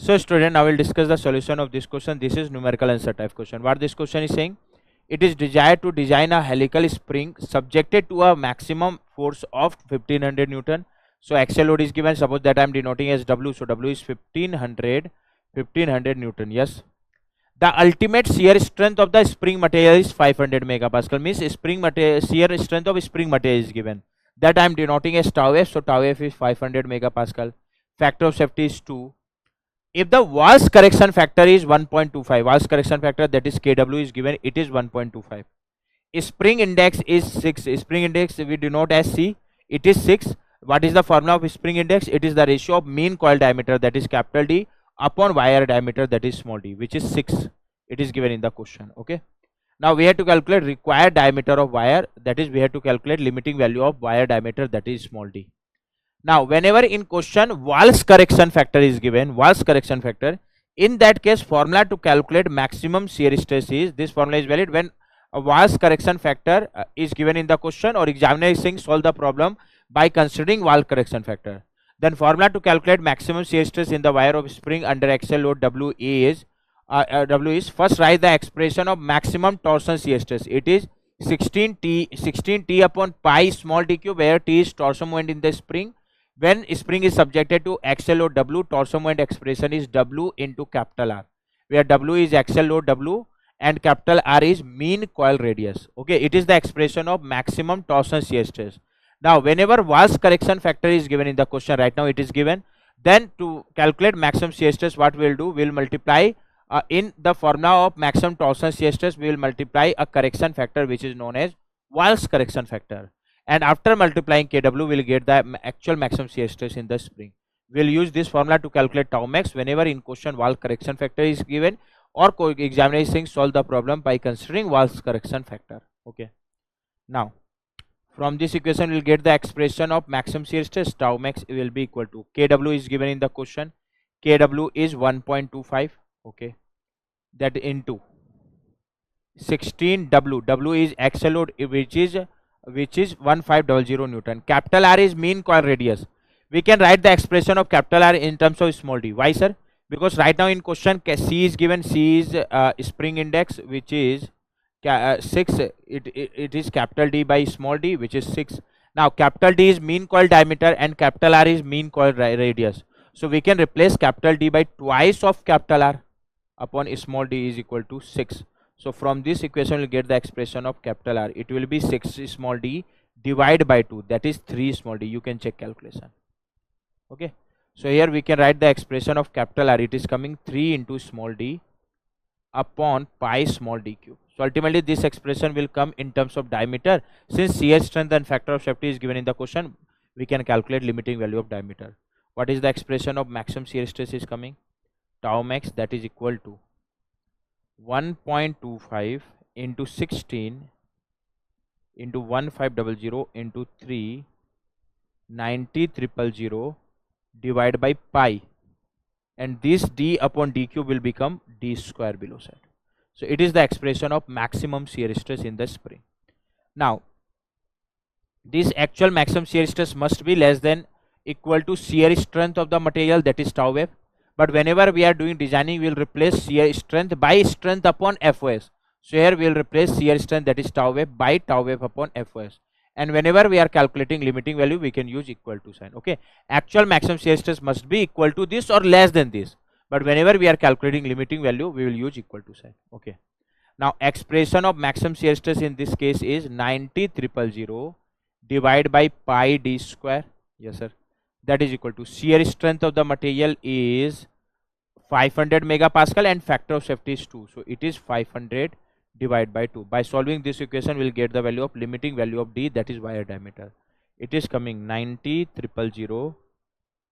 So student, I will discuss the solution of this question. This is numerical answer type question. What this question is saying? It is desired to design a helical spring subjected to a maximum force of 1500 Newton. So axial load is given. Suppose that I am denoting as W. So W is 1500 Newton. Yes. The ultimate shear strength of the spring material is 500 megapascal. Means spring material, shear strength of spring material is given. That I am denoting as tau F. So tau F is 500 megapascal. Factor of safety is 2. If the Walsh correction factor is 1.25, Walsh correction factor, that is Kw, is given, it is 1.25. Spring index is 6. Spring index we denote as C. It is 6. What is the formula of spring index? It is the ratio of mean coil diameter, that is capital D, upon wire diameter, that is small d, which is 6. It is given in the question. Okay. Now we have to calculate required diameter of wire, that is we have to calculate limiting value of wire diameter, that is small d. Now whenever in question Walsh correction factor is given, Walsh correction factor, in that case formula to calculate maximum shear stress is, this formula is valid when a Walsh correction factor is given in the question, or examiner is saying solve the problem by considering Walsh correction factor. Then formula to calculate maximum shear stress in the wire of spring under axial load W is first write the expression of maximum torsion shear stress. It is 16T upon pi small d cube, where T is torsion moment in the spring. When spring is subjected to axial load W, torsion moment expression is W into capital R, where W is axial load W and capital R is mean coil radius. Okay, it is the expression of maximum torsion shear stress. Now whenever Walsh correction factor is given in the question, right now it is given, then to calculate maximum shear stress, what we will do, we will multiply in the formula of maximum torsion shear stress, we will multiply a correction factor which is known as Walsh correction factor. And after multiplying Kw, we will get the actual maximum shear stress in the spring. We will use this formula to calculate tau max whenever in question Walsh correction factor is given, or examiner is saying solve the problem by considering Walsh correction factor. Okay. Now from this equation we will get the expression of maximum shear stress. Tau max will be equal to, Kw is given in the question, Kw is 1.25. Okay, that into 16 W is axial load, which is 1500 Newton. Capital R is mean coil radius. We can write the expression of capital R in terms of small d. Why, sir? Because right now in question C is given, C is spring index, which is 6. It is capital D by small d, which is 6. Now capital D is mean coil diameter and capital R is mean coil radius. So we can replace capital D by twice of capital R upon small d is equal to 6. So from this equation we will get the expression of capital R. It will be 6 small d divided by 2, that is 3 small d. You can check calculation. Okay. So here we can write the expression of capital R. It is coming 3 into small d upon pi small d cube. So ultimately this expression will come in terms of diameter. Since shear strength and factor of safety is given in the question, we can calculate limiting value of diameter. What is the expression of maximum shear stress is coming? Tau max, that is equal to 1.25 into 16 into 1500 into 3 90,000 divided by pi, and this d upon d cube will become d square below side. So it is the expression of maximum shear stress in the spring. Now this actual maximum shear stress must be less than equal to shear strength of the material, that is tau F. But whenever we are doing designing, we will replace shear strength by strength upon FOS. So here we will replace shear strength, that is tau F, by tau F upon FOS. And whenever we are calculating limiting value, we can use equal to sign. Okay. Actual maximum shear stress must be equal to this or less than this. But whenever we are calculating limiting value, we will use equal to sign. Okay. Now expression of maximum shear stress in this case is 90,000 divided by pi d square. Yes, sir. That is equal to shear strength of the material is 500 megapascal and factor of safety is 2. So it is 500 divided by 2. By solving this equation, we will get the value of limiting value of D, that is wire diameter. It is coming 90,000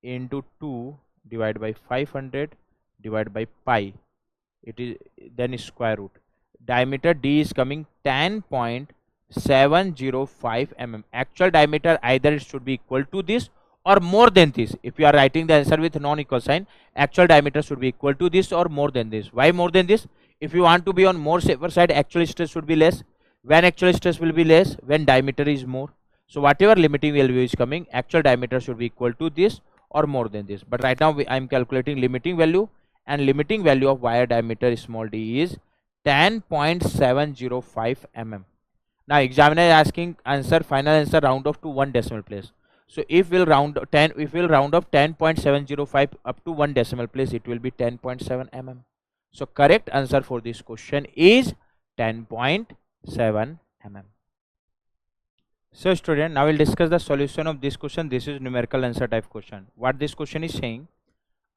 into 2 divided by 500 divided by pi. It is then square root. Diameter D is coming 10.705 mm. Actual diameter, either it should be equal to this or more than this. If you are writing the answer with non-equal sign, actual diameter should be equal to this or more than this. Why more than this? If you want to be on more safer side, actual stress should be less. When actual stress will be less? When diameter is more. So whatever limiting value is coming, actual diameter should be equal to this or more than this. But right now I am calculating limiting value, and limiting value of wire diameter small d is 10.705 mm. Now examiner is asking answer, final answer round off to 1 decimal place. So if we'll round off 10.705 up to 1 decimal place, it will be 10.7 mm. So correct answer for this question is 10.7 mm. So student, now we'll discuss the solution of this question. This is numerical answer type question. What this question is saying,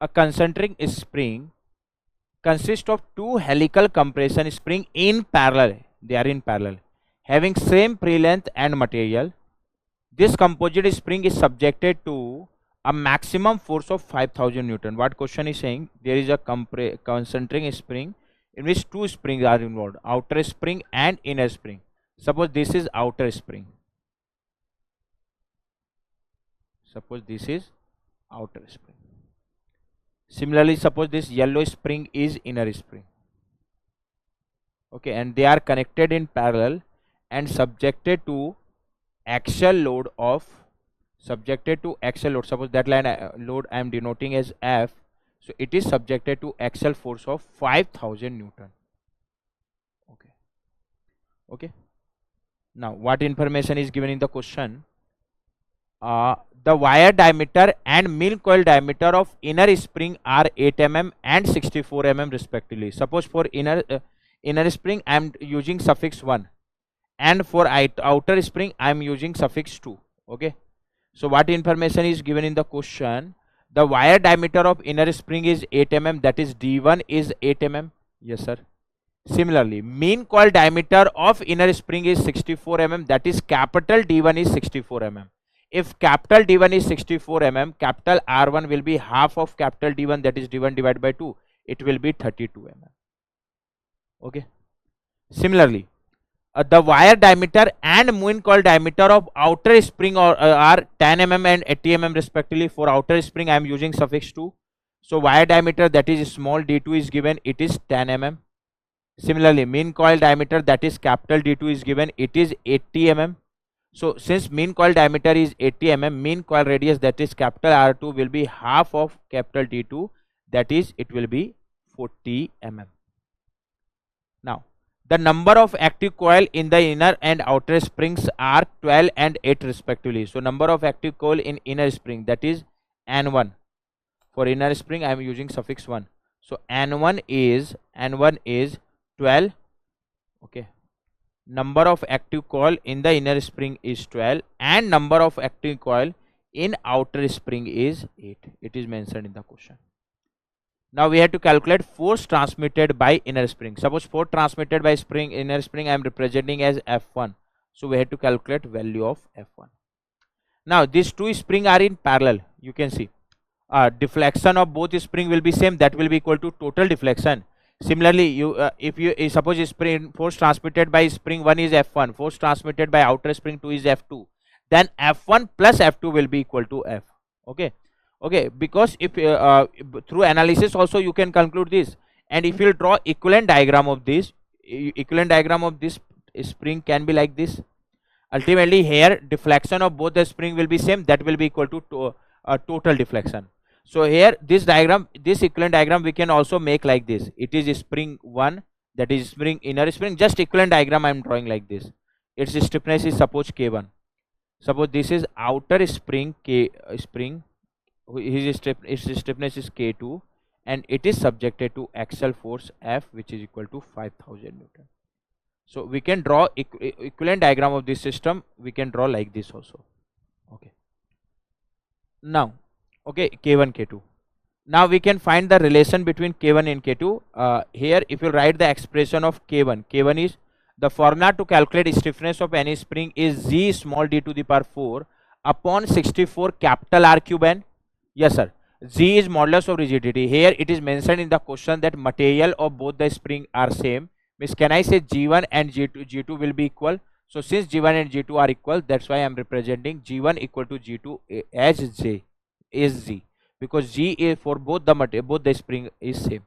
a concentric spring consists of two helical compression spring in parallel. They are in parallel, having same pre-length and material. This composite spring is subjected to a maximum force of 5000 Newton. What question is saying, there is a concentric spring in which two springs are involved, outer spring and inner spring. Suppose this is outer spring. Suppose this is outer spring. Similarly, suppose this yellow spring is inner spring. Okay, and they are connected in parallel and subjected to axial load of suppose that line load I am denoting as F. So it is subjected to axial force of 5000 Newton. Okay. Now what information is given in the question? The wire diameter and mean coil diameter of inner spring are 8 mm and 64 mm respectively. Suppose for inner spring I am using suffix 1, and for outer spring I am using suffix 2. Okay. So what information is given in the question? The wire diameter of inner spring is 8 mm, that is D1 is 8 mm. Yes sir. Similarly, mean coil diameter of inner spring is 64 mm, that is capital D1 is 64 mm. If capital D1 is 64 mm, capital R1 will be half of capital D1, that is D1 divided by 2. It will be 32 mm. Okay. Similarly, the wire diameter and mean coil diameter of outer spring are 10 mm and 80 mm respectively. For outer spring I am using suffix 2. So wire diameter, that is small d2 is given, it is 10 mm. Similarly, mean coil diameter, that is capital D2 is given, it is 80 mm. So since mean coil diameter is 80 mm, mean coil radius, that is capital R2 will be half of capital D2, that is it will be 40 mm. Now the number of active coil in the inner and outer springs are 12 and 8 respectively. So number of active coil in inner spring, that is N1. For inner spring I am using suffix 1. So N1 is 12. Okay. Number of active coil in the inner spring is 12 and number of active coil in outer spring is 8. It is mentioned in the question. Now we have to calculate force transmitted by inner spring. Suppose force transmitted by inner spring I am representing as F1. So we have to calculate value of F1. Now these two springs are in parallel. You can see deflection of both spring will be same, that will be equal to total deflection. Similarly, if you suppose spring force transmitted by spring 1 is F1, force transmitted by outer spring 2 is F2, then F1 plus F2 will be equal to F. Okay, because if through analysis also you can conclude this, and if you draw equivalent diagram of this, spring can be like this. Ultimately here deflection of both the spring will be same, that will be equal to total deflection. So here this diagram, this equivalent diagram we can also make like this. It is spring 1, that is spring inner spring, just equivalent diagram I am drawing like this. Its stiffness is suppose K1. Suppose this is outer spring its stiffness is K2 and it is subjected to axial force F, which is equal to 5000 Newton. So we can draw equivalent diagram of this system, we can draw like this also. Okay. Now okay, K1 K2. Now we can find the relation between K1 and K2. Here if you write the expression of K1 is the formula to calculate stiffness of any spring is Z small d to the power 4 upon 64 capital R cube n. Yes sir, Z is modulus of rigidity. Here it is mentioned in the question that material of both the spring are same. Means can I say G1 and G2 will be equal? So since G1 and G2 are equal, that's why I am representing G1 equal to G2 as J is Z, because G is for both the spring is same.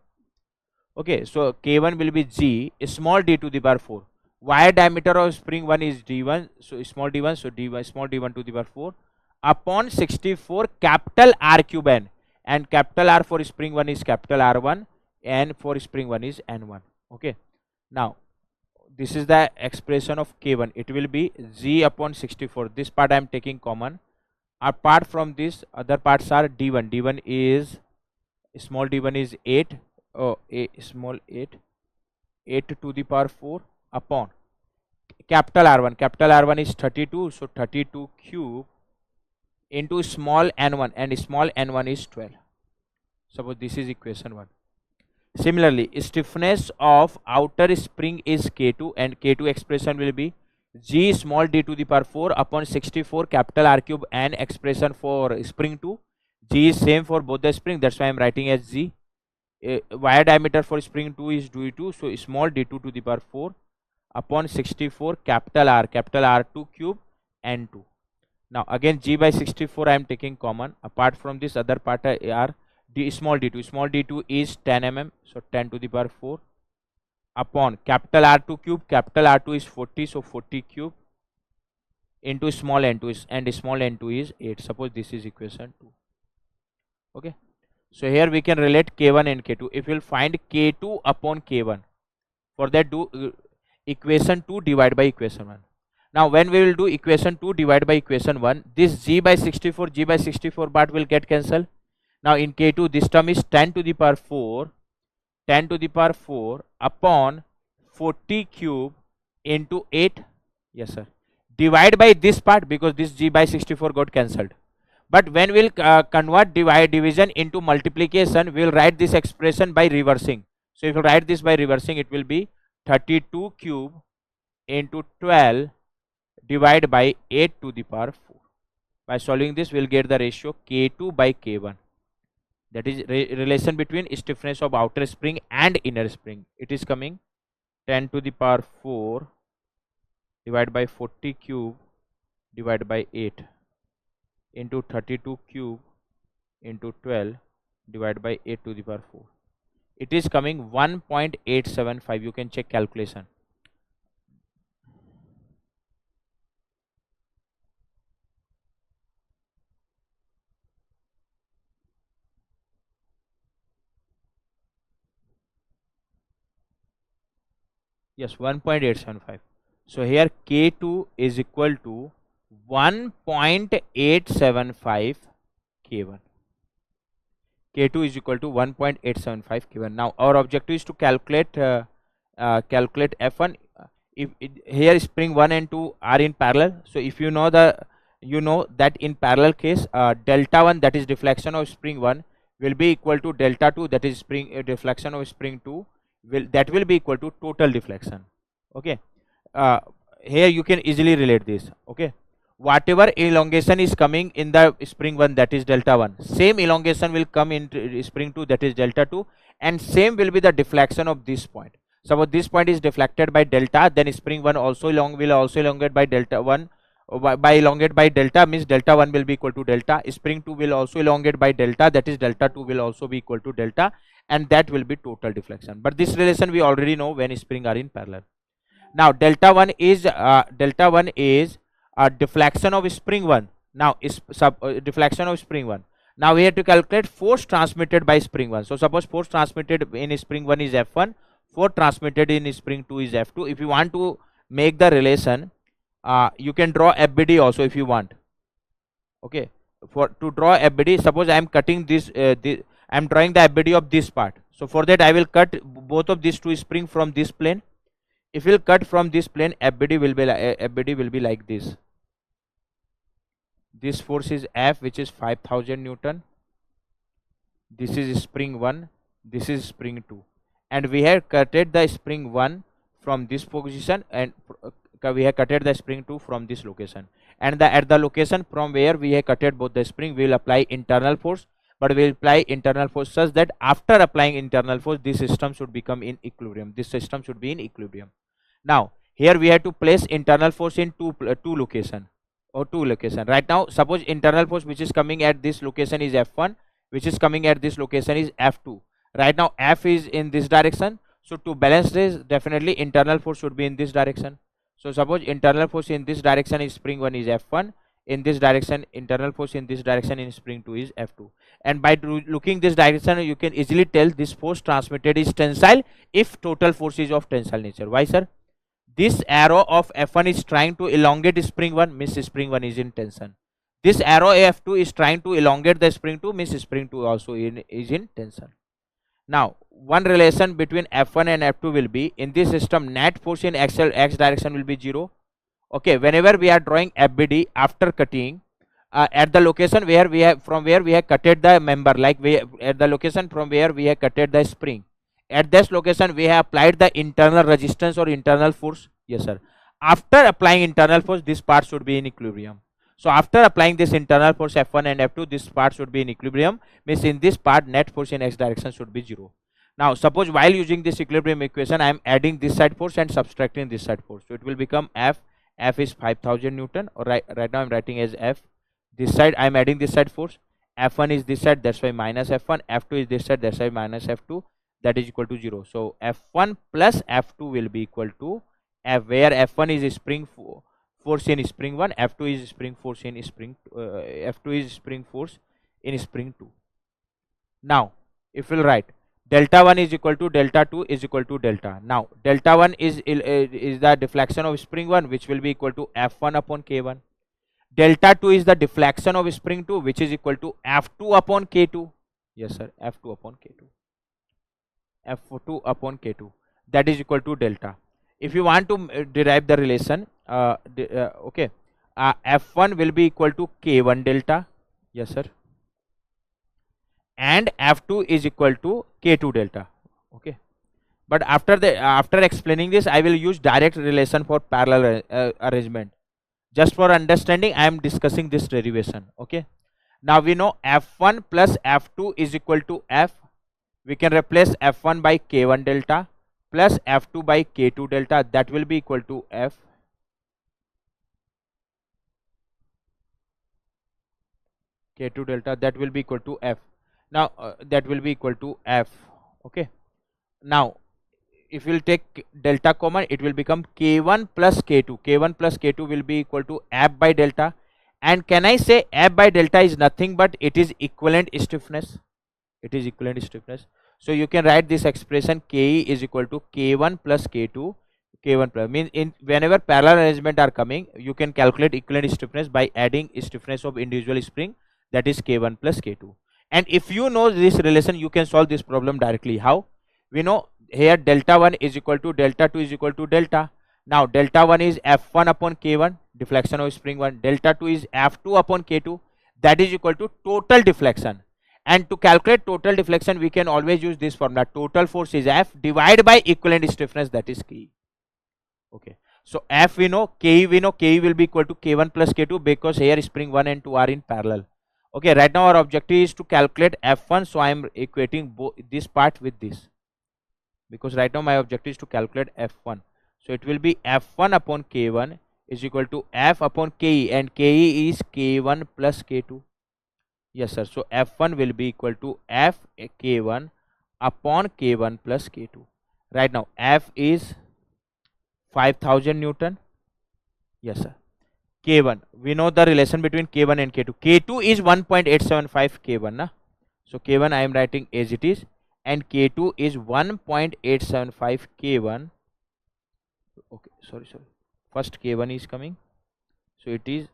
Okay, so K1 will be G small d to the power 4. Wire diameter of spring 1 is D1, so small d1, so d1 small d1 to the power 4 upon 64 capital R cube n, and capital R for spring 1 is capital R1, and for spring 1 is N1. Okay, now this is the expression of K1. It will be Z upon 64. This part I am taking common. Apart from this, other parts are D1. D1 is, small d1 is 8, a small 8, 8 to the power 4 upon capital R1. Capital R1 is 32, so 32 cube into small n1, and small n1 is 12. Suppose this is equation 1. Similarly, stiffness of outer spring is K2, and K2 expression will be G small d to the power 4 upon 64 capital R cube, and expression for spring 2. G is same for both the spring, that's why I am writing as G. Wire diameter for spring 2 is d2, so small d2 to the power 4 upon 64 capital R2 cube and 2. Now again G by 64 I am taking common. Apart from this, other part are d small d2. Small d2 is 10 mm, so 10 to the power 4 upon capital R2 cube. Capital R2 is 40, so 40 cube into small n2 is, and small n2 is 8. Suppose this is equation 2. Okay, so here we can relate K1 and K2. If we will find K2 upon K1, for that do equation 2 divide by equation 1. Now when we will do equation 2 divide by equation 1, this G by 64 part will get cancelled. Now in K2 this term is 10 to the power 4, 10 to the power 4 upon 40 cube into 8, yes sir, divide by this part, because this G by 64 got cancelled. But when we will convert division into multiplication, we will write this expression by reversing. So if you write this by reversing, it will be 32 cube into 12 divided by 8 to the power 4. By solving this, we will get the ratio K2 by K1. That is relation between stiffness of outer spring and inner spring. It is coming 10 to the power 4 divided by 40 cube divided by 8 into 32 cube into 12 divided by 8 to the power 4. It is coming 1.875. You can check calculation. Yes, 1.875. So here K2 is equal to 1.875 K1. K2 is equal to 1.875 K1. Now our objective is to calculate F1. If here spring 1 and 2 are in parallel, so if you know that in parallel case delta 1, that is deflection of spring 1, will be equal to delta 2, that is deflection of spring 2, that will be equal to total deflection. Okay, here you can easily relate this. Okay, whatever elongation is coming in the spring 1, that is delta 1, same elongation will come in spring 2, that is delta 2, and same will be the deflection of this point. Suppose this point is deflected by delta, then spring 1 also will also elongate by delta 1. By elongate by delta means delta 1 will be equal to delta. Spring 2 will also elongate by delta, that is delta 2 will also be equal to delta, and that will be total deflection. But this relation we already know when spring are in parallel. Now delta 1 is deflection of spring 1. Now deflection of spring 1. Now we have to calculate force transmitted by spring 1. So suppose force transmitted in spring 1 is F1, force transmitted in spring 2 is F2. If you want to make the relation, you can draw FBD also if you want. Okay, to draw FBD, suppose I am cutting this, I am drawing the FBD of this part. So for that I will cut both of these two spring from this plane. If we will cut from this plane, FBD will be like this. This force is F, which is 5000 Newton. This is spring 1, this is spring 2, and we have cutted the spring 1 from this position, and we have cutted the spring 2 from this location, and at the location from where we have cutted both the spring, we will apply internal force. But we will apply internal force such that after applying internal force, this system should become in equilibrium. This system should be in equilibrium. Now here we have to place internal force in two location. Right now, suppose internal force which is coming at this location is F1, which is coming at this location is F2. Right now F is in this direction, so to balance this, definitely internal force should be in this direction. So suppose internal force in this direction is spring 1 is F1, in this direction, internal force in this direction in spring 2 is F2. And by looking this direction, you can easily tell this force transmitted is tensile if total force is of tensile nature. Why, sir? This arrow of F1 is trying to elongate spring 1, means spring 1 is in tension. This arrow F2 is trying to elongate the spring 2, means spring 2 also is in tension. Now, one relation between F1 and F2 will be, in this system, net force in x direction will be 0. Okay, whenever we are drawing FBD after cutting, at the location where we have, from where we have cutted the member, like at the location from where we have cutted the spring, at this location we have applied the internal resistance or internal force. Yes, sir. After applying internal force, this part should be in equilibrium. So after applying this internal force F1 and F2, this part should be in equilibrium, means in this part net force in x direction should be 0. Now suppose while using this equilibrium equation, I am adding this side force and subtracting this side force, so it will become F is 5000 Newton, or right now I am writing as F. This side I am adding this side force, F1 is this side, that's why minus F1, F2 is this side, that's why minus F2, that is equal to 0. So F1 plus F2 will be equal to F, where F1 is spring force in spring 1, F2 is spring force in spring F2 is spring force in spring 2. Now if we'll write delta 1 is equal to delta 2 is equal to delta. Now delta 1 is the deflection of spring 1, which will be equal to F1 upon K1. Delta 2 is the deflection of spring 2, which is equal to F2 upon K2. Yes, sir, F2 upon K2. F2 upon K2, that is equal to delta. If you want to derive the relation, okay, F1 will be equal to K1 delta. Yes, sir. And F2 is equal to K2 delta. Okay, but after explaining this, I will use direct relation for parallel arrangement. Just for understanding, I am discussing this derivation. Okay, now we know F1 plus F2 is equal to F. We can replace F1 by K1 delta plus F2 by K2 delta, that will be equal to F. K2 delta, that will be equal to F. Now that will be equal to F. Okay, now if we will take delta common, it will become K1 plus K2. K1 plus K2 will be equal to F by delta. And can I say F by delta is nothing but it is equivalent stiffness. It is equivalent stiffness. So you can write this expression Ke is equal to K1 plus K2. K1 plus means whenever parallel arrangement are coming, you can calculate equivalent stiffness by adding stiffness of individual spring, that is K1 plus K2. And if you know this relation, you can solve this problem directly. How? We know here delta 1 is equal to delta 2 is equal to delta. Now delta 1 is F1 upon K1, deflection of spring 1. Delta 2 is F2 upon K2, that is equal to total deflection. And to calculate total deflection, we can always use this formula. Total force is F divided by equivalent stiffness, that is Ke. Okay, so F we know, Ke we know, Ke will be equal to K1 plus K2, because here spring 1 and 2 are in parallel. Okay, right now our objective is to calculate F1, so I am equating this part with this, because right now my objective is to calculate F1. So it will be F1 upon K1 is equal to F upon Ke, and Ke is K1 plus K2. Yes, sir. So F1 will be equal to F K1 upon K1 plus K2. Right now F is 5000 Newton. Yes, sir. K1, we know the relation between K1 and K2. K2 is 1.875 K1. Na? So K1 I am writing as it is, and K2 is 1.875 K1. Okay, sorry. First K1 is coming. So it is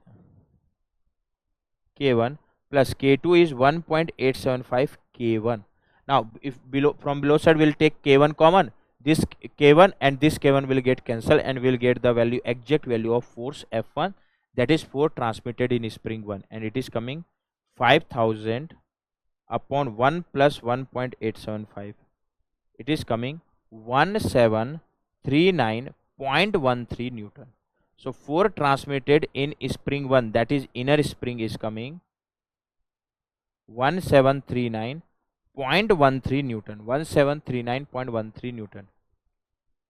K1 plus K2 is 1.875 K1. Now if from below side we will take K1 common, this K1 and this K1 will get cancelled, and we will get the exact value of force F1, that is force transmitted in spring 1, and it is coming 5000 upon 1 plus 1.875. It is coming 1739.13 Newton. So force transmitted in spring 1, that is inner spring, is coming 1739.13 Newton. 1739.13 Newton.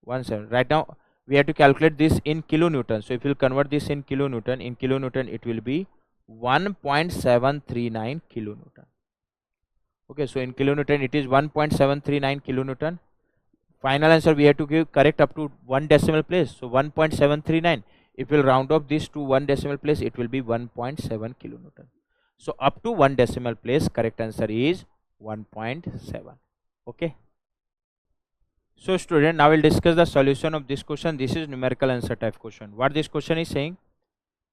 17. Right now we have to calculate this in kilonewton. So if you convert this in kilonewton, it will be 1.739 kilonewton. Okay, so in kilonewton it is 1.739 kilonewton. Final answer we have to give correct up to one decimal place. So 1.739. If we'll round off this to 1 decimal place, it will be 1.7 kilonewton. So up to 1 decimal place, correct answer is 1.7. Okay. So student, now we'll discuss the solution of this question. This is numerical answer type question. What this question is saying?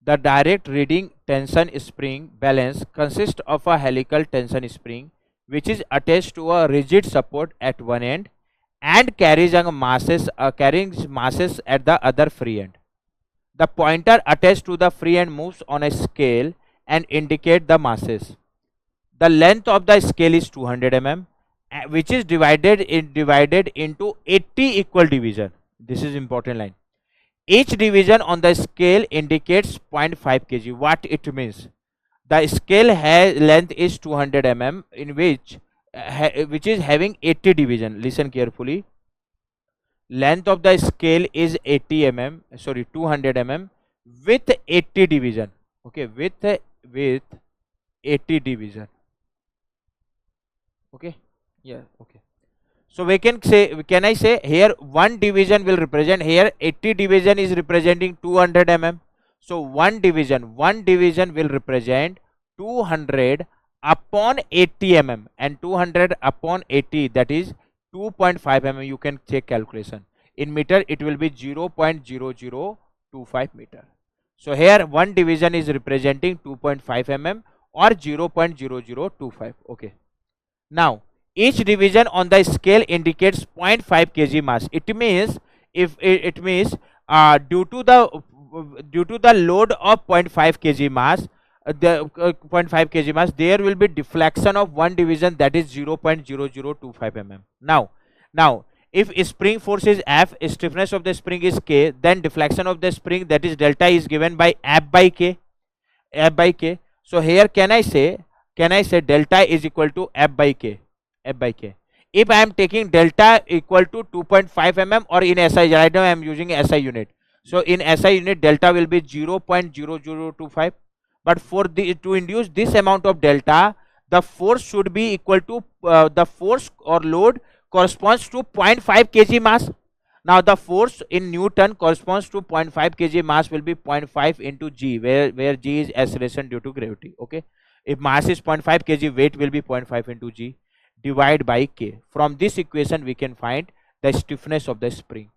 The direct reading tension spring balance consists of a helical tension spring which is attached to a rigid support at one end and carrying masses at the other free end. The pointer attached to the free end moves on a scale and indicate the masses. The length of the scale is 200 mm, which is divided into 80 equal division. This is important line. Each division on the scale indicates 0.5 kg. What it means? The scale length is 200 mm, in which is having 80 division. Listen carefully. Length of the scale is 80 mm, sorry, 200 mm with 80 division. Okay, with 80 division. Okay, yeah, okay. So we can say, can I say here one division will represent, here 80 division is representing 200 mm. So one division will represent 200 upon 80 mm, and 200 upon 80, that is 2.5 mm. You can check calculation. In meter it will be 0.0025 meter. So here one division is representing 2.5 mm or 0.0025. Okay. Now each division on the scale indicates 0.5 kg mass. It means due to the load of 0.5 kg mass, there will be deflection of one division, that is 0.0025 mm. Now if spring force is F, stiffness of the spring is K, then deflection of the spring, that is delta, is given by F by K. So here can I say delta is equal to F by K. If I am taking delta equal to 2.5 mm, or in SI, right now I am using SI unit. So in SI unit, delta will be 0.0025. But to induce this amount of delta, the force should be equal to the force or load corresponds to 0.5 kg mass. Now the force in Newton corresponds to 0.5 kg mass will be 0.5 into G, where G is acceleration due to gravity. Okay. If mass is 0.5 kg, weight will be 0.5 into G. Divide by K. From this equation we can find the stiffness of the spring.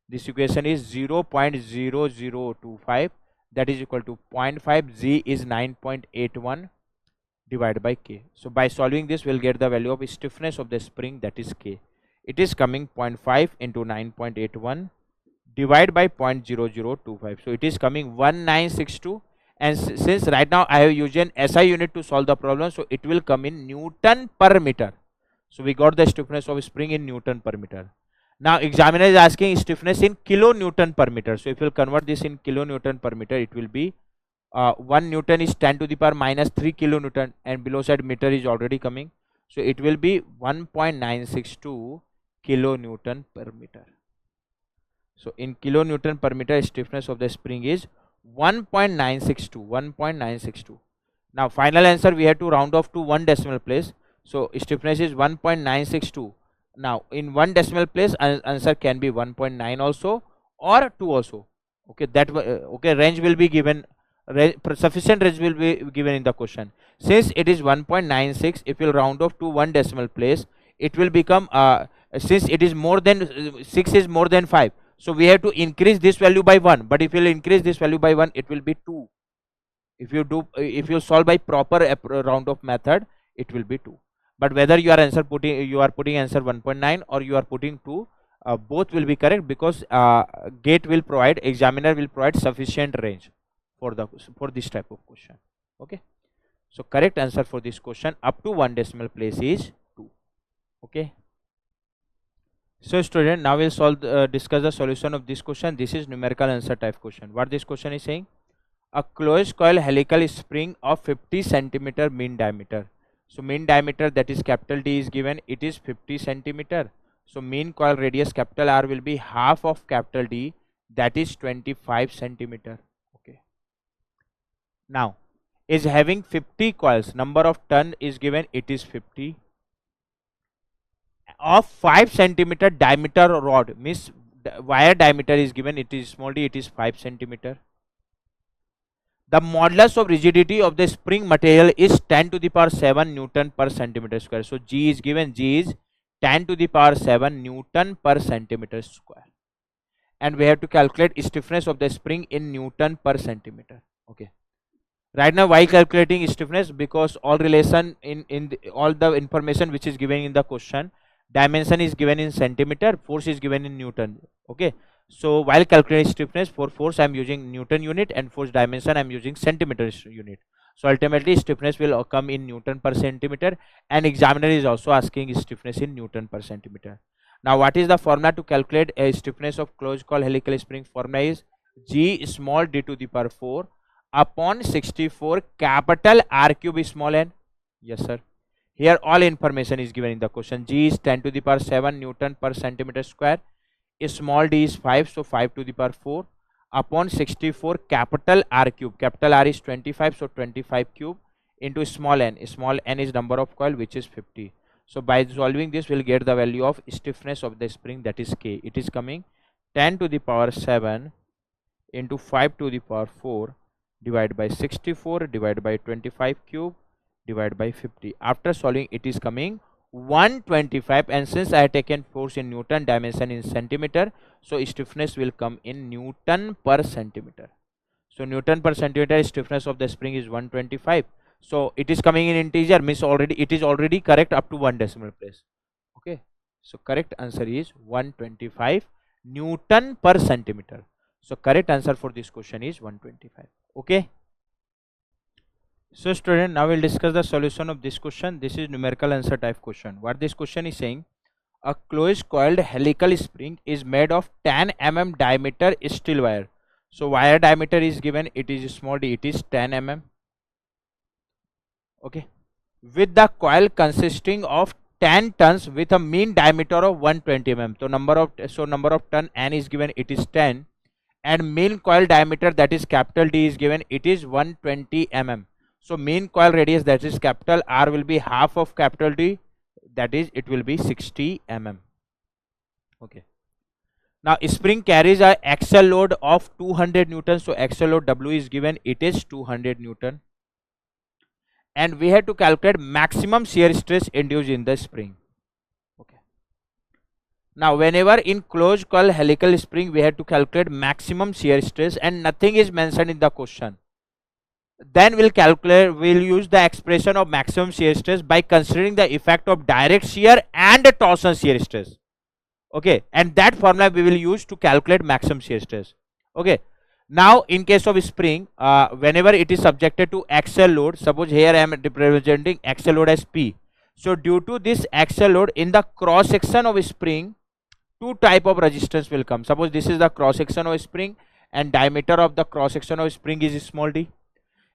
This equation is 0.0025, that is equal to 0.5. G is 9.81 divided by K. So by solving this, we'll get the value of stiffness of the spring, that is K. It is coming 0.5 into 9.81 divided by 0.0025. So it is coming 1962. And since right now I have used an SI unit to solve the problem, so it will come in Newton per meter. So we got the stiffness of spring in Newton per meter. Now examiner is asking stiffness in kilonewton per meter. So if you convert this in kilonewton per meter, it will be 1 Newton is 10 to the power minus 3 kilonewton, and below side meter is already coming. So it will be 1.962 kilonewton per meter. So in kilonewton per meter, stiffness of the spring is 1.962. Now final answer we have to round off to 1 decimal place. So stiffness is 1.962. Now in 1 decimal place, answer can be 1.9 also or 2 also. Okay, that okay, range will be given, sufficient range will be given in the question. Since it is 1.96, if you round off to 1 decimal place, it will become since it is more than 6 is more than 5, so we have to increase this value by 1. But if you will increase this value by 1, it will be 2. If you solve by proper round off method, it will be 2. But whether you are putting answer 1.9 or you are putting 2, both will be correct, because examiner will provide sufficient range for this type of question. Okay, so correct answer for this question up to 1 decimal place is 2. Okay. So student, now we'll discuss the solution of this question. This is numerical answer type question. What this question is saying? A closed coil helical spring of 50 centimeter mean diameter. So mean diameter, that is capital D, is given. It is 50 centimeter. So mean coil radius capital R will be half of capital D, that is 25 centimeter. Okay. Now is having 50 coils. Number of turn is given. It is 50. Of 5 centimeter diameter rod, means wire diameter is given. It is small d. It is 5 centimeter. The modulus of rigidity of the spring material is 10 to the power 7 Newton per centimeter square. So G is given, G is 10 to the power 7 Newton per centimeter square. And we have to calculate stiffness of the spring in Newton per centimeter. Okay. Right now, why calculating stiffness? Because all relation all the information which is given in the question, dimension is given in centimeter, force is given in Newton. Okay. So while calculating stiffness, for force I am using Newton unit, and force dimension I am using centimeter unit. So ultimately stiffness will come in Newton per centimeter, and examiner is also asking stiffness in Newton per centimeter. Now what is the formula to calculate a stiffness of closed coil helical spring? Formula is G small d to the power 4 upon 64 capital R cube small n. Yes sir. Here all information is given in the question. G is 10 to the power 7 Newton per centimeter square. Small d is 5, so 5 to the power 4 upon 64 capital R cube. Capital R is 25, so 25 cube into small n. Small n is number of coil, which is 50. So by solving this, we'll get the value of stiffness of the spring, that is K. It is coming 10 to the power 7 into 5 to the power 4 divided by 64 divided by 25 cube divided by 50. After solving, it is coming 125, and since I have taken force in Newton, dimension in centimeter, so stiffness will come in Newton per centimeter. So Newton per centimeter stiffness of the spring is 125. So it is coming in integer, means already it is already correct up to 1 decimal place. Okay, so correct answer is 125 Newton per centimeter. So correct answer for this question is 125. Okay. So student, now we'll discuss the solution of this question. This is numerical answer type question. What this question is saying, a closed coiled helical spring is made of 10 mm diameter steel wire. So wire diameter is given, it is small d, it is 10 mm. Okay, with the coil consisting of 10 tons with a mean diameter of 120 mm. So number of ton n is given, it is 10, and mean coil diameter, that is capital D, is given, it is 120 mm. So mean coil radius, that is capital R, will be half of capital D, that is it will be 60 mm. Okay. Now spring carries a axial load of 200 Newton. So axial load W is given, it is 200 Newton. And we have to calculate maximum shear stress induced in the spring. Okay. Now whenever in closed coil helical spring, we have to calculate maximum shear stress, and nothing is mentioned in the question. Then we'll use the expression of maximum shear stress by considering the effect of direct shear and torsion shear stress. Okay, and that formula we will use to calculate maximum shear stress. Okay. Now in case of spring, whenever it is subjected to axial load, suppose here I am representing axial load as P. So due to this axial load, in the cross section of spring, two type of resistance will come. Suppose this is the cross section of spring, and diameter of the cross section of spring is small d.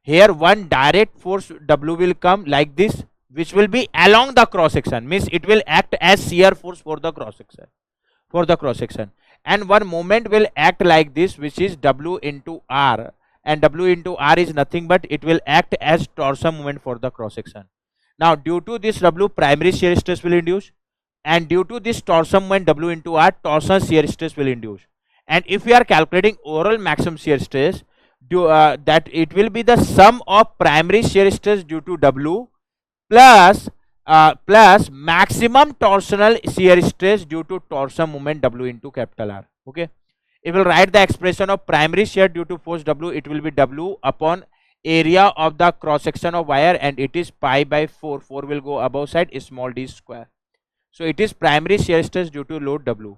Here one direct force W will come like this, which will be along the cross section, means it will act as shear force for the cross section. And one moment will act like this, which is W into R, and W into R is nothing but it will act as torsion moment for the cross section. Now due to this W, primary shear stress will induce, and due to this torsion moment W into R, torsion shear stress will induce. And if we are calculating overall maximum shear stress, that it will be the sum of primary shear stress due to W plus maximum torsional shear stress due to torsion moment W into capital R. Okay, if we write the expression of primary shear due to force W, it will be W upon area of the cross section of wire, and it is pi by 4. 4 will go above side, small d square. So it is primary shear stress due to load W.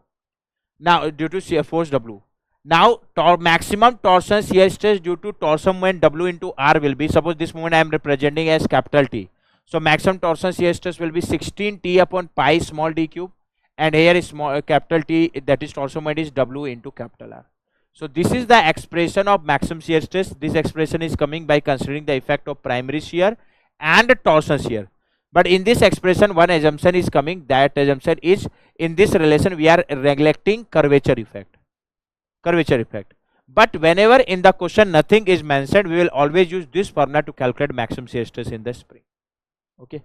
Now due to shear force W. Now maximum torsion shear stress due to torsion moment W into R will be, suppose this moment I am representing as capital T. So maximum torsion shear stress will be 16 T upon pi small d cube, and here is small capital T, that is torsion moment, is W into capital R. So this is the expression of maximum shear stress. This expression is coming by considering the effect of primary shear and torsion shear. But in this expression, one assumption is coming. That assumption is, in this relation we are neglecting curvature effect. But whenever in the question nothing is mentioned, we will always use this formula to calculate maximum shear stress in the spring. Okay.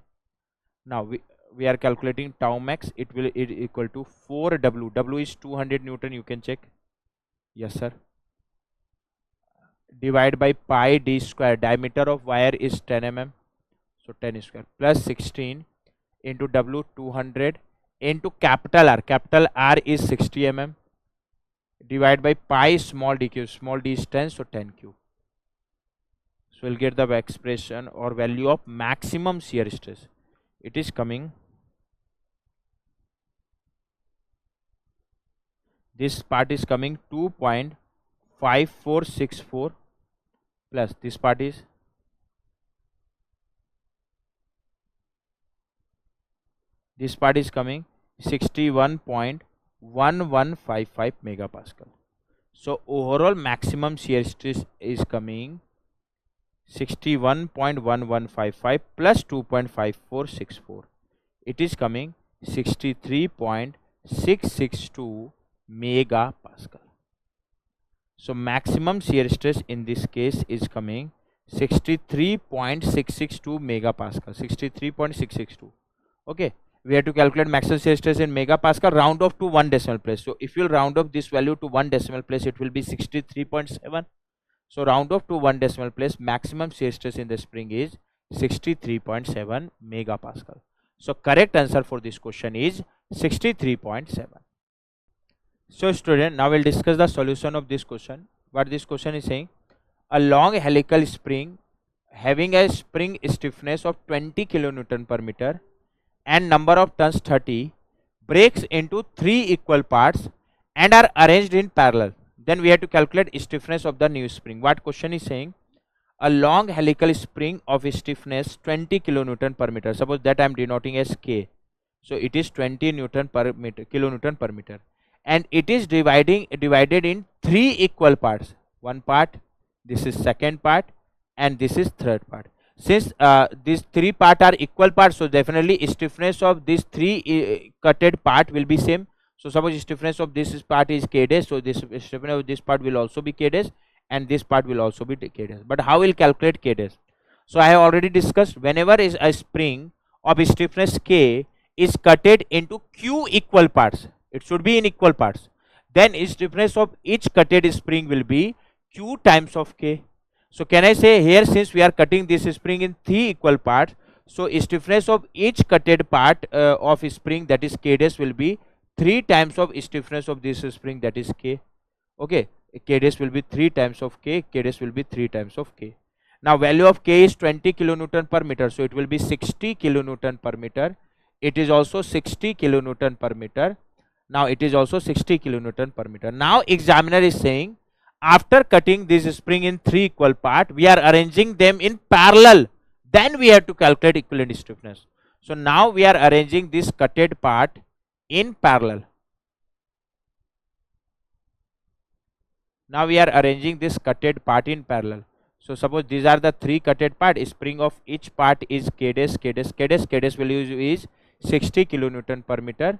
Now we are calculating tau max. It will equal to 4W. W is 200 Newton. You can check. Yes sir. divide by pi d square. Diameter of wire is 10 mm, so 10 square plus 16 into W 200 into capital R. Capital R is 60 mm. Divide by pi small d cube. Small d is 10, so 10 cube. So we'll get the expression or value of maximum shear stress. It is coming. This part is coming 2.5464 plus this part is coming 61.1155 megapascal. So overall maximum shear stress is coming 61.1155 plus 2.5464. It is coming 63.662 megapascal. So maximum shear stress in this case is coming 63.662 megapascal. 63.662. Okay, we have to calculate maximum shear stress in megapascal. Round off to 1 decimal place. So if you round off this value to 1 decimal place, it will be 63.7. So round off to 1 decimal place, maximum shear stress in the spring is 63.7 megapascal. So correct answer for this question is 63.7. So student, now we'll discuss the solution of this question. What this question is saying: a long helical spring having a spring stiffness of 20 kilonewton per meter and number of turns 30 breaks into 3 equal parts and are arranged in parallel. Then we have to calculate stiffness of the new spring. What question is saying: a long helical spring of stiffness 20 kilonewton per meter. Suppose that I am denoting as K. So it is 20 Newton per meter, kilonewton per meter, and it is divided in 3 equal parts. One part, this is second part, and this is third part. Since these 3 parts are equal parts, so definitely stiffness of these 3 cutted part will be same. So suppose stiffness of this part is K dash, so this stiffness of this part will also be K dash, and this part will also be K dash. But how will calculate K dash? So I have already discussed, whenever is a spring of stiffness K is cutted into Q equal parts, it should be in equal parts, then stiffness of each cutted spring will be Q times of K. So can I say here, since we are cutting this spring in 3 equal parts, so stiffness of each cutted part of spring, that is K dash, will be 3 times of stiffness of this spring, that is K. Okay, K dash will be 3 times of K, K dash will be 3 times of K. Now value of K is 20 kilonewton per meter, so it will be 60 kilonewton per meter. It is also 60 kilonewton per meter. Now it is also 60 kilonewton per meter. Now examiner is saying, after cutting this spring in 3 equal parts, we are arranging them in parallel. Then we have to calculate equivalent stiffness. So now we are arranging this cutted part in parallel. Now we are arranging this cutted part in parallel. So suppose these are the 3 cutted part. Spring of each part is K dash, K dash, K dash. K dash value is 60 kilonewton per meter.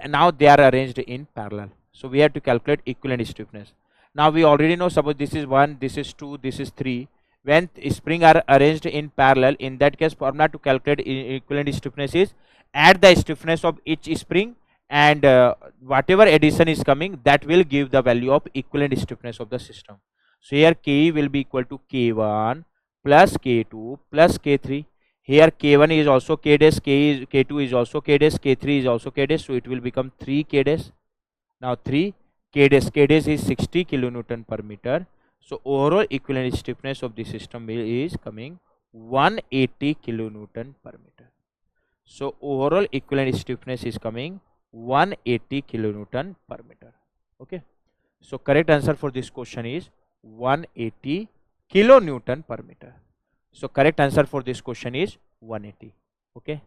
Now they are arranged in parallel. So we have to calculate equivalent stiffness. Now we already know, suppose this is 1, this is 2, this is 3. When spring are arranged in parallel, in that case formula to calculate equivalent stiffness is add the stiffness of each spring, and whatever addition is coming, that will give the value of equivalent stiffness of the system. So here K will be equal to K1 plus K2 plus K3. Here K1 is also K dash, K2 is also K dash, K3 is also K dash, so it will become 3 K dash. Now 3 K dash is 60 kilonewton per meter. So overall equivalent stiffness of the system is coming 180 kilonewton per meter. So overall equivalent stiffness is coming 180 kilonewton per meter. Okay. So correct answer for this question is 180 kilonewton per meter. So correct answer for this question is 180. Okay.